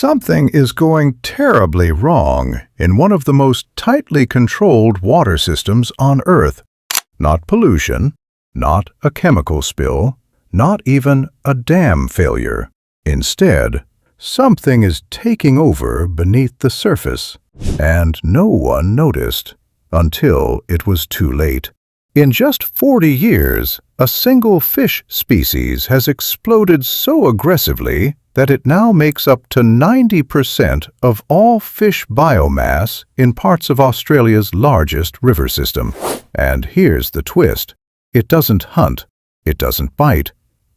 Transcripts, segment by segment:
Something is going terribly wrong in one of the most tightly controlled water systems on Earth. Not pollution, not a chemical spill, not even a dam failure. Instead, something is taking over beneath the surface, and no one noticed until it was too late. In just 40 years, a single fish species has exploded so aggressively that it now makes up to 90% of all fish biomass in parts of Australia's largest river system. And here's the twist. It doesn't hunt, it doesn't bite,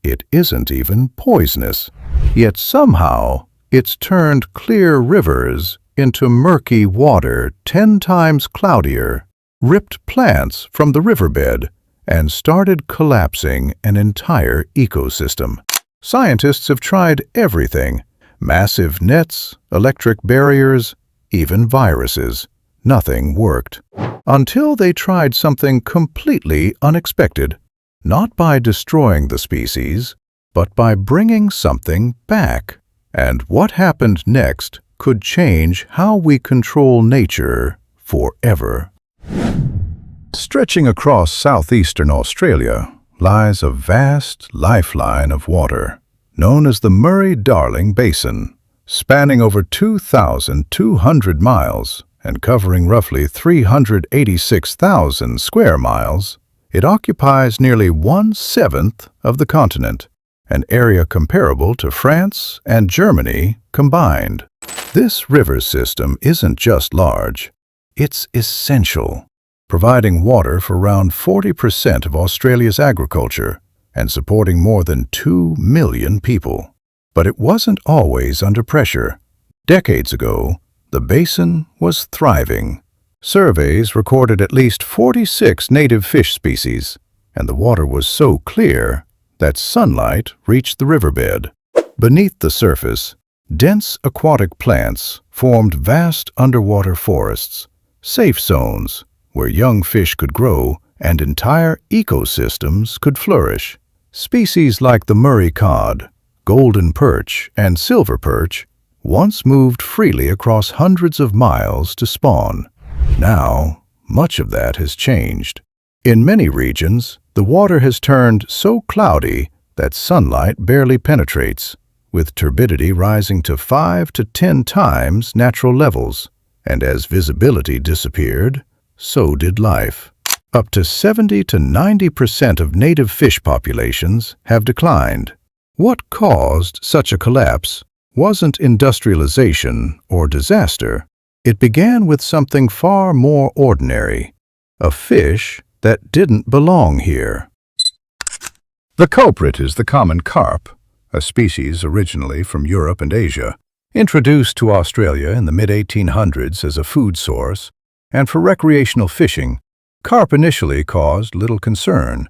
it isn't even poisonous. Yet somehow, it's turned clear rivers into murky water 10 times cloudier, ripped plants from the riverbed, and started collapsing an entire ecosystem. Scientists have tried everything: massive nets, electric barriers, even viruses. Nothing worked. Until they tried something completely unexpected. Not by destroying the species, but by bringing something back. And what happened next could change how we control nature forever. Stretching across southeastern Australia lies a vast lifeline of water, known as the Murray-Darling Basin. Spanning over 2,200 miles and covering roughly 386,000 square miles, it occupies nearly 1/7 of the continent, an area comparable to France and Germany combined. This river system isn't just large, it's essential, providing water for around 40% of Australia's agriculture and supporting more than 2 million people. But it wasn't always under pressure. Decades ago, the basin was thriving. Surveys recorded at least 46 native fish species, and the water was so clear that sunlight reached the riverbed. Beneath the surface, dense aquatic plants formed vast underwater forests, safe zones where young fish could grow and entire ecosystems could flourish. Species like the Murray cod, golden perch, and silver perch once moved freely across hundreds of miles to spawn. Now, much of that has changed. In many regions, the water has turned so cloudy that sunlight barely penetrates, with turbidity rising to 5 to 10 times natural levels. And as visibility disappeared, so did life. Up to 70 to 90% of native fish populations have declined. What caused such a collapse wasn't industrialization or disaster. It began with something far more ordinary, a fish that didn't belong here. The culprit is the common carp, a species originally from Europe and Asia, introduced to Australia in the mid-1800s as a food source and for recreational fishing. Carp initially caused little concern,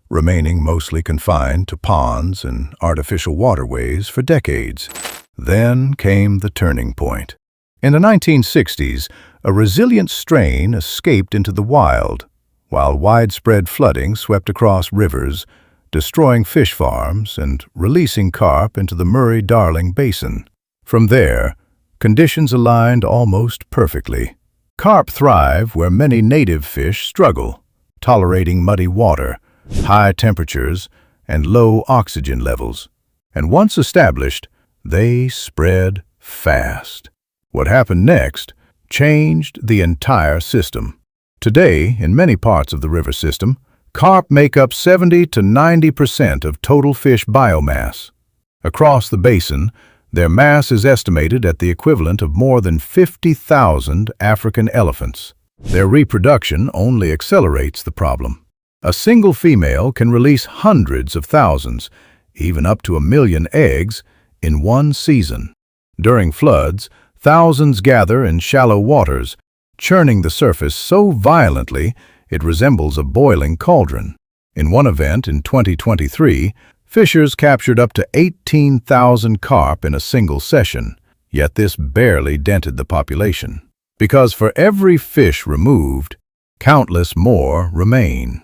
remaining mostly confined to ponds and artificial waterways for decades. Then came the turning point. In the 1960s, a resilient strain escaped into the wild, while widespread flooding swept across rivers, destroying fish farms and releasing carp into the Murray-Darling Basin. From there, conditions aligned almost perfectly. Carp thrive where many native fish struggle, tolerating muddy water, high temperatures, and low oxygen levels. And once established, they spread fast. What happened next changed the entire system. Today, in many parts of the river system, carp make up 70 to 90% of total fish biomass. Across the basin, their mass is estimated at the equivalent of more than 50,000 African elephants. Their reproduction only accelerates the problem. A single female can release hundreds of thousands, even up to 1 million eggs, in one season. During floods, thousands gather in shallow waters, churning the surface so violently it resembles a boiling cauldron. In one event in 2023, fishers captured up to 18,000 carp in a single session, yet this barely dented the population. Because for every fish removed, countless more remain.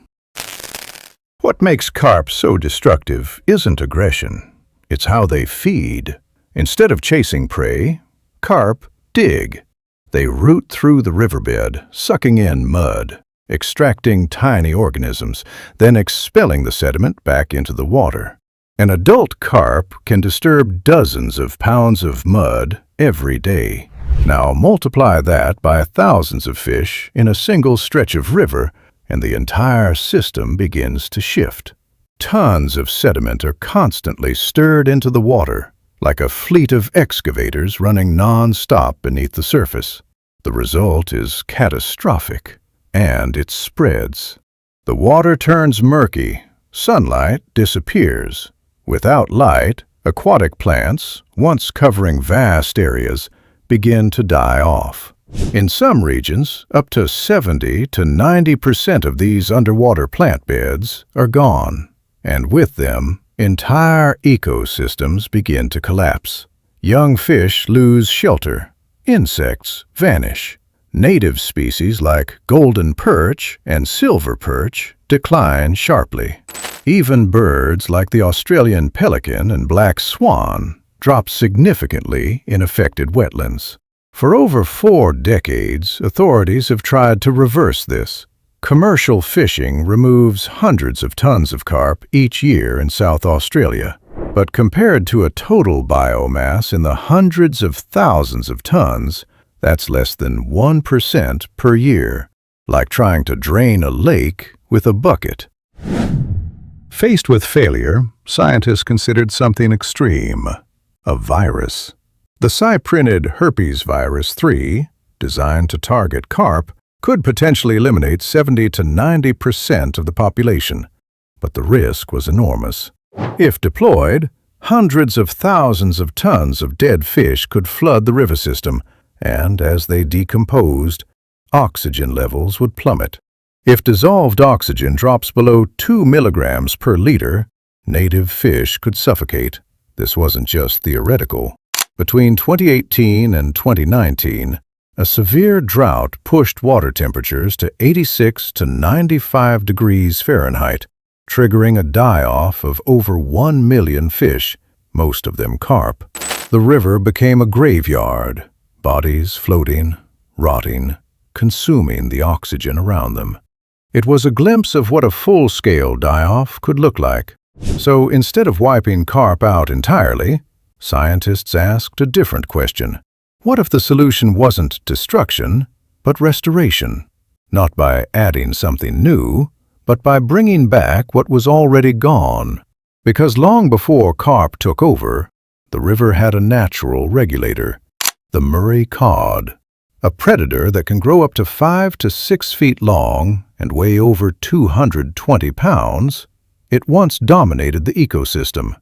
What makes carp so destructive isn't aggression, it's how they feed. Instead of chasing prey, carp dig. They root through the riverbed, sucking in mud, extracting tiny organisms, then expelling the sediment back into the water. An adult carp can disturb dozens of pounds of mud every day. Now multiply that by thousands of fish in a single stretch of river, and the entire system begins to shift. Tons of sediment are constantly stirred into the water, like a fleet of excavators running non-stop beneath the surface. The result is catastrophic, and it spreads. The water turns murky, sunlight disappears. Without light, aquatic plants, once covering vast areas, begin to die off. In some regions, up to 70 to 90% of these underwater plant beds are gone, and with them, entire ecosystems begin to collapse. Young fish lose shelter, insects vanish, native species like golden perch and silver perch decline sharply. Even birds like the Australian pelican and black swan drop significantly in affected wetlands. For over 4 decades, authorities have tried to reverse this. Commercial fishing removes hundreds of tons of carp each year in South Australia, but compared to a total biomass in the hundreds of thousands of tons, that's less than 1% per year, like trying to drain a lake with a bucket. Faced with failure, scientists considered something extreme: a virus. The cyprinid herpes virus 3, designed to target carp, could potentially eliminate 70 to 90% of the population, but the risk was enormous. If deployed, hundreds of thousands of tons of dead fish could flood the river system, and as they decomposed, oxygen levels would plummet. If dissolved oxygen drops below 2 milligrams per liter, native fish could suffocate. This wasn't just theoretical. Between 2018 and 2019, a severe drought pushed water temperatures to 86 to 95 degrees Fahrenheit, triggering a die-off of over 1 million fish, most of them carp. The river became a graveyard, bodies floating, rotting, consuming the oxygen around them. It was a glimpse of what a full-scale die-off could look like. So instead of wiping carp out entirely, scientists asked a different question. What if the solution wasn't destruction, but restoration? Not by adding something new, but by bringing back what was already gone. Because long before carp took over, the river had a natural regulator: the Murray cod, a predator that can grow up to 5 to 6 feet long and weigh over 220 pounds. It once dominated the ecosystem.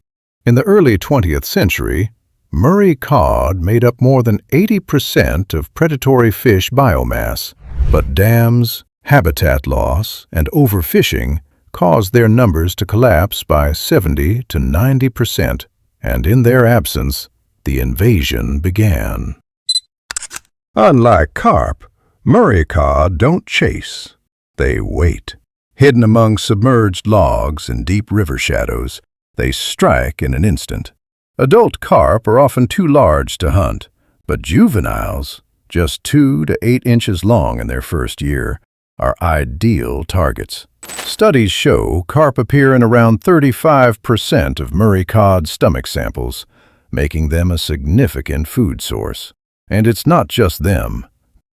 In the early 20th century, Murray cod made up more than 80% of predatory fish biomass, but dams, habitat loss, and overfishing caused their numbers to collapse by 70 to 90%, and in their absence, the invasion began. Unlike carp, Murray cod don't chase. They wait. Hidden among submerged logs and deep river shadows, they strike in an instant. Adult carp are often too large to hunt, but juveniles, just 2 to 8 inches long in their first year, are ideal targets. Studies show carp appear in around 35% of Murray cod stomach samples, making them a significant food source. And it's not just them.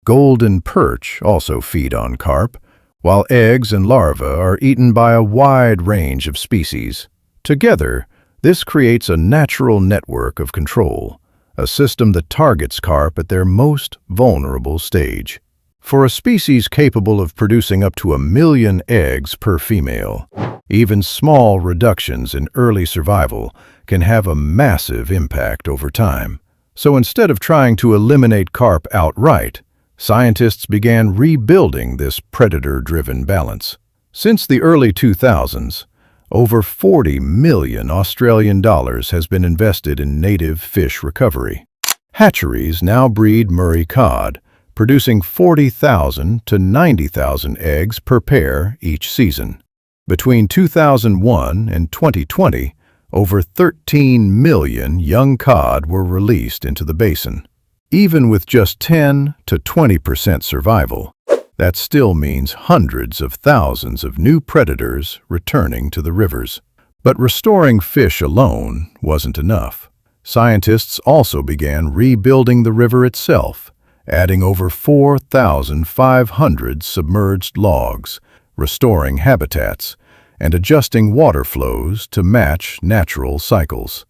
Golden perch also feed on carp, while eggs and larvae are eaten by a wide range of species. Together, this creates a natural network of control, a system that targets carp at their most vulnerable stage. For a species capable of producing up to 1 million eggs per female, even small reductions in early survival can have a massive impact over time. So instead of trying to eliminate carp outright, scientists began rebuilding this predator-driven balance. Since the early 2000s, over 40 million Australian dollars has been invested in native fish recovery. Hatcheries now breed Murray cod, producing 40,000 to 90,000 eggs per pair each season. Between 2001 and 2020, Over 13 million young cod were released into the basin. Even with just 10 to 20% survival, that still means hundreds of thousands of new predators returning to the rivers. But restoring fish alone wasn't enough. Scientists also began rebuilding the river itself, adding over 4,500 submerged logs, restoring habitats, and adjusting water flows to match natural cycles.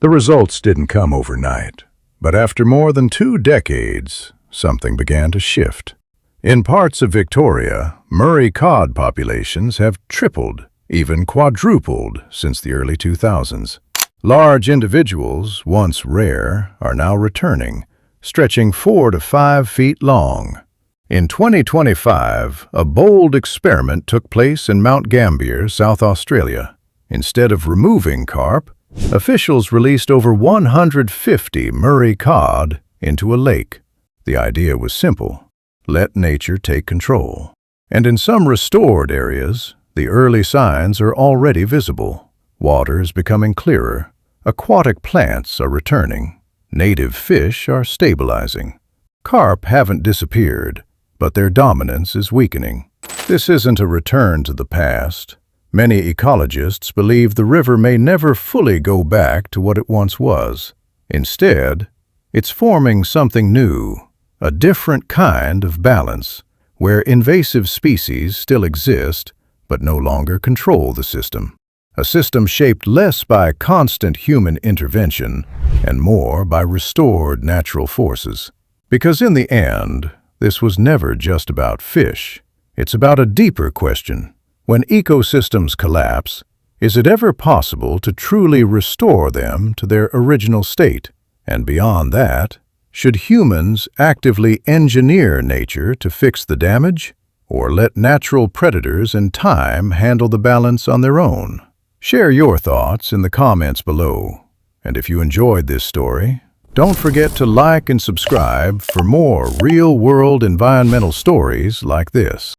The results didn't come overnight, but after more than 2 decades, something began to shift. In parts of Victoria, Murray cod populations have tripled, even quadrupled since the early 2000s. Large individuals, once rare, are now returning, stretching 4 to 5 feet long. In 2025, a bold experiment took place in Mount Gambier, South Australia. Instead of removing carp, officials released over 150 Murray cod into a lake. The idea was simple: let nature take control. And in some restored areas, the early signs are already visible. Water is becoming clearer, aquatic plants are returning, native fish are stabilizing. Carp haven't disappeared, but their dominance is weakening. This isn't a return to the past. Many ecologists believe the river may never fully go back to what it once was. Instead, it's forming something new, a different kind of balance, where invasive species still exist but no longer control the system. A system shaped less by constant human intervention and more by restored natural forces. Because in the end, this was never just about fish. It's about a deeper question. When ecosystems collapse, is it ever possible to truly restore them to their original state? And beyond that, should humans actively engineer nature to fix the damage, or let natural predators and time handle the balance on their own? Share your thoughts in the comments below. And if you enjoyed this story, don't forget to like and subscribe for more real-world environmental stories like this.